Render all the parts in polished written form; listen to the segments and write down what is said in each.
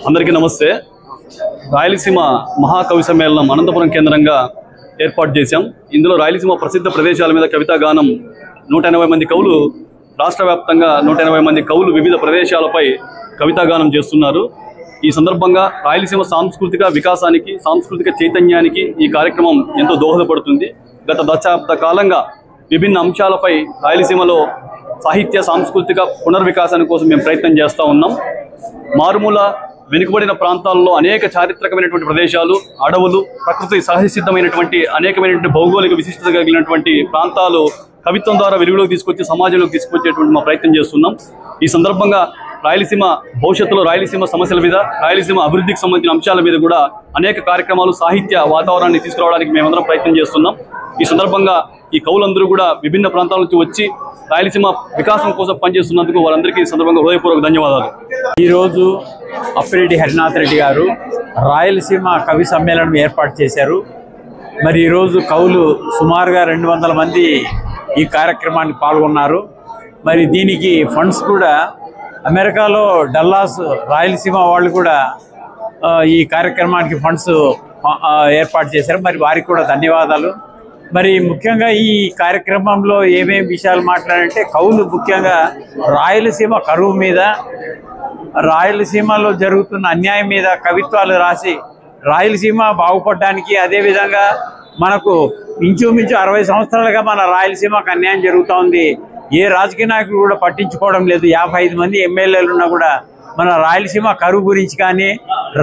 అందరికీ నమస్తే. రాయలసీమ మహాకవి సమ్మేళనం అనంతపురం కేంద్రంగా ఏర్పాటు చేశాం. ఇందులో రాయలసీమ ప్రసిద్ధ ప్రదేశాల మీద కవితా గానం 180 మంది కవులు, రాష్ట్ర వ్యాప్తంగా 180 మంది కవులు వివిధ ప్రదేశాలపై కవితా గానం చేస్తున్నారు. ఈ సందర్భంగా రాయలసీమ సాంస్కృతిక వికాసానికి, సాంస్కృతిక చైతన్యానికి ఈ కార్యక్రమం ఎంతో దోహదపడుతుంది. గత దశాబ్ద కాలంగా విభిన్న అంశాలపై రాయలసీమలో సాహిత్య సాంస్కృతిక పునర్వికాసాని కోసం మేము ప్రయత్నం చేస్తూ ఉన్నాం. మారుమూల వెనుకబడిన ప్రాంతాల్లో అనేక చారిత్రకమైనటువంటి ప్రదేశాలు, అడవులు, ప్రకృతి సహజసిద్ధమైనటువంటి అనేకమైనటువంటి భౌగోళిక విశిష్టత కలిగినటువంటి ప్రాంతాలు కవిత్వం ద్వారా వెలుగులోకి తీసుకొచ్చి సమాజంలోకి తీసుకొచ్చేటువంటి మా ప్రయత్నం చేస్తున్నాం. ఈ సందర్భంగా రాయలసీమ భవిష్యత్తులో రాయలసీమ సమస్యల మీద, రాయలసీమ అభివృద్ధికి సంబంధించిన అంశాల మీద కూడా అనేక కార్యక్రమాలు, సాహిత్య వాతావరణాన్ని తీసుకురావడానికి మేమందరం ప్రయత్నం చేస్తున్నాం. ఈ సందర్భంగా ఈ కవులందరూ కూడా విభిన్న ప్రాంతాల నుంచి వచ్చి రాయలసీమ వికాసం కోసం పనిచేస్తున్నందుకు వారందరికీ ఈ సందర్భంగా హృదయపూర్వక ధన్యవాదాలు. ఈరోజు అప్పిరెడ్డి హరినాథ్ రెడ్డి గారు రాయలసీమ కవి సమ్మేళనం ఏర్పాటు చేశారు. మరి ఈరోజు కవులు సుమారుగా 200 మంది ఈ కార్యక్రమానికి పాల్గొన్నారు. మరి దీనికి ఫండ్స్ కూడా అమెరికాలో డల్లాస్ రాయలసీమ వాళ్ళు కూడా ఈ కార్యక్రమానికి ఫండ్స్ ఏర్పాటు చేశారు. మరి వారికి కూడా ధన్యవాదాలు. మరి ముఖ్యంగా ఈ కార్యక్రమంలో ఏమేమి విషయాలు మాట్లాడారంటే, కవులు ముఖ్యంగా రాయలసీమ కరువు మీద, రాయలసీమలో జరుగుతున్న అన్యాయం మీద కవిత్వాలు రాసి రాయలసీమ బాగుపడడానికి, అదేవిధంగా మనకు ఇంచుమించు 60 సంవత్సరాలుగా మన రాయలసీమకు అన్యాయం జరుగుతూ ఉంది. ఏ రాజకీయ నాయకులు కూడా పట్టించుకోవడం లేదు. 55 మంది ఎమ్మెల్యేలు ఉన్నా కూడా మన రాయలసీమ కరువు గురించి కానీ,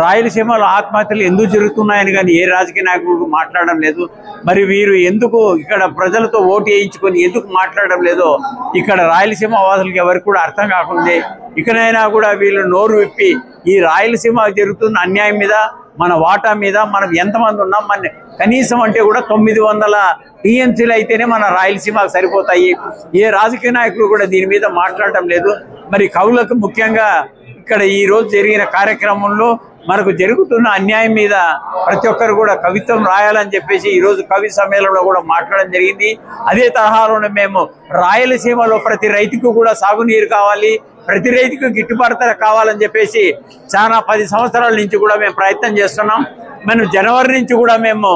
రాయలసీమలో ఆత్మహత్యలు ఎందుకు జరుగుతున్నాయని కానీ ఏ రాజకీయ నాయకులు మాట్లాడడం లేదు. మరి వీరు ఎందుకు ఇక్కడ ప్రజలతో ఓటు వేయించుకొని ఎందుకు మాట్లాడడం లేదో ఇక్కడ రాయలసీమ వాసులకి ఎవరికి కూడా అర్థం కాకుండా, ఇకనైనా కూడా వీళ్ళు నోరు విప్పి ఈ రాయలసీమ జరుగుతున్న అన్యాయం మీద, మన వాటా మీద, మనం ఎంతమంది ఉన్నాం, మన కనీసం అంటే కూడా 900 టీఎంసీలు అయితేనే మన రాయలసీమకు సరిపోతాయి. ఏ రాజకీయ నాయకులు కూడా దీని మీద మాట్లాడటం లేదు. మరి కవులకు ముఖ్యంగా ఇక్కడ ఈ రోజు జరిగిన కార్యక్రమంలో మనకు జరుగుతున్న అన్యాయం మీద ప్రతి ఒక్కరు కూడా కవిత్వం రాయాలని చెప్పేసి ఈరోజు కవి సమ్మేళనంలో కూడా మాట్లాడడం జరిగింది. అదే తరహాలోనే మేము రాయలసీమలో ప్రతి రైతుకు కూడా సాగునీరు కావాలి, ప్రతి రైతుకు గిట్టుబాటు ధర కావాలని చెప్పేసి చాలా 10 సంవత్సరాల నుంచి కూడా మేము ప్రయత్నం చేస్తున్నాం. మనం జనవరి నుంచి కూడా మేము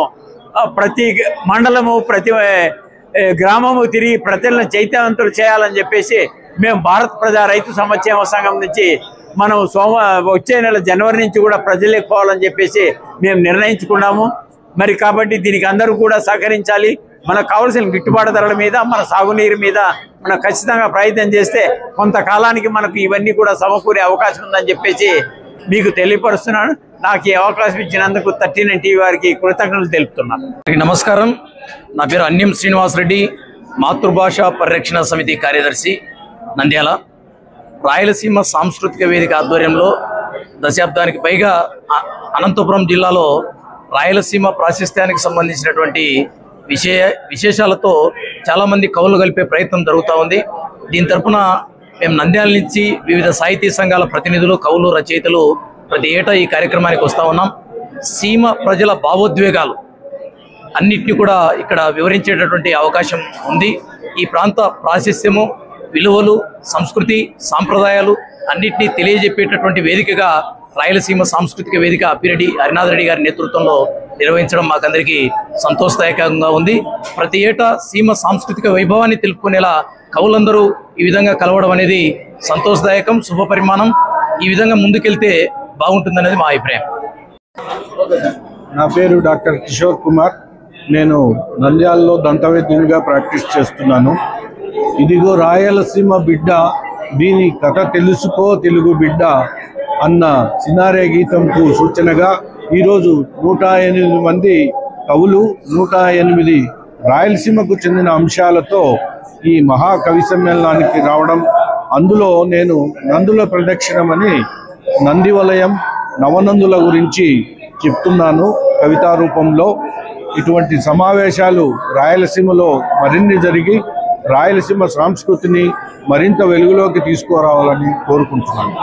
ప్రతి మండలము, ప్రతి గ్రామము తిరిగి ప్రజలను చైతన్యవంతులు చేయాలని చెప్పేసి మేము భారత ప్రజా రైతు సంక్షేమ సంఘం నుంచి మనం వచ్చే నెల జనవరి నుంచి కూడా ప్రజలకు పోవాలని చెప్పేసి మేము నిర్ణయించుకున్నాము. మరి కాబట్టి దీనికి అందరూ కూడా సహకరించాలి. మనకు కావాల్సిన గిట్టుబాటు ధరల మీద, మన సాగునీరు మీద మనం ఖచ్చితంగా ప్రయత్నం చేస్తే కొంతకాలానికి మనకు ఇవన్నీ కూడా సమకూరే అవకాశం ఉందని చెప్పేసి మీకు తెలియపరుస్తున్నాను. నాకు ఈ అవకాశం ఇచ్చినందుకు 13 టీవీ వారికి కృతజ్ఞతలు తెలుపుతున్నాను. నమస్కారం. నా పేరు అన్యం శ్రీనివాసరెడ్డి, మాతృభాష పరిరక్షణ సమితి కార్యదర్శి, నంద్యాల. రాయలసీమ సాంస్కృతిక వేదిక ఆధ్వర్యంలో దశాబ్దానికి పైగా అనంతపురం జిల్లాలో రాయలసీమ ప్రాశస్త్యానికి సంబంధించినటువంటి విశేషాలతో చాలామంది కవులు కలిపే ప్రయత్నం జరుగుతూ ఉంది. దీని తరఫున మేము నంద్యాల నుంచి వివిధ సాహితీ సంఘాల ప్రతినిధులు, కవులు, రచయితలు ప్రతి ఏటా ఈ కార్యక్రమానికి వస్తూ ఉన్నాం. సీమ ప్రజల భావోద్వేగాలు అన్నిటిని కూడా ఇక్కడ వివరించేటటువంటి అవకాశం ఉంది. ఈ ప్రాంత ప్రాశస్త్యము, విలువలు, సంస్కృతి, సాంప్రదాయాలు అన్నిటినీ తెలియజెప్పేటటువంటి వేదికగా రాయలసీమ సాంస్కృతిక వేదిక అప్పిరెడ్డి హరినాథ్ రెడ్డి గారి నేతృత్వంలో నిర్వహించడం మాకందరికీ సంతోషదాయకంగా ఉంది. ప్రతి ఏటా సీమ సాంస్కృతిక వైభవాన్ని తెలుపుకునేలా కవులందరూ ఈ విధంగా కలవడం అనేది సంతోషదాయకం, శుభపరిమాణం. ఈ విధంగా ముందుకెళ్తే బాగుంటుందనేది మా అభిప్రాయం. నా పేరు డాక్టర్ కిషోర్ కుమార్. నేను నంద్యాలలో దంతవైద్యునిగా ప్రాక్టీస్ చేస్తున్నాను. ఇదిగో రాయలసీమ బిడ్డ, దీని కథ తెలుసుకో తెలుగు బిడ్డ అన్న సినారే గీతంకు సూచనగా ఈరోజు 108 మంది కవులు, 108 రాయలసీమకు చెందిన అంశాలతో ఈ మహాకవి సమ్మేళనానికి రావడం, అందులో నేను నందుల ప్రదక్షిణమని నందివలయం, నవనందుల గురించి చెప్తున్నాను కవితా రూపంలో. ఇటువంటి సమావేశాలు రాయలసీమలో మరిన్ని జరిగి రాయలసీమ సంస్కృతిని మరింత వెలుగులోకి తీసుకురావాలని కోరుకుంటున్నాను.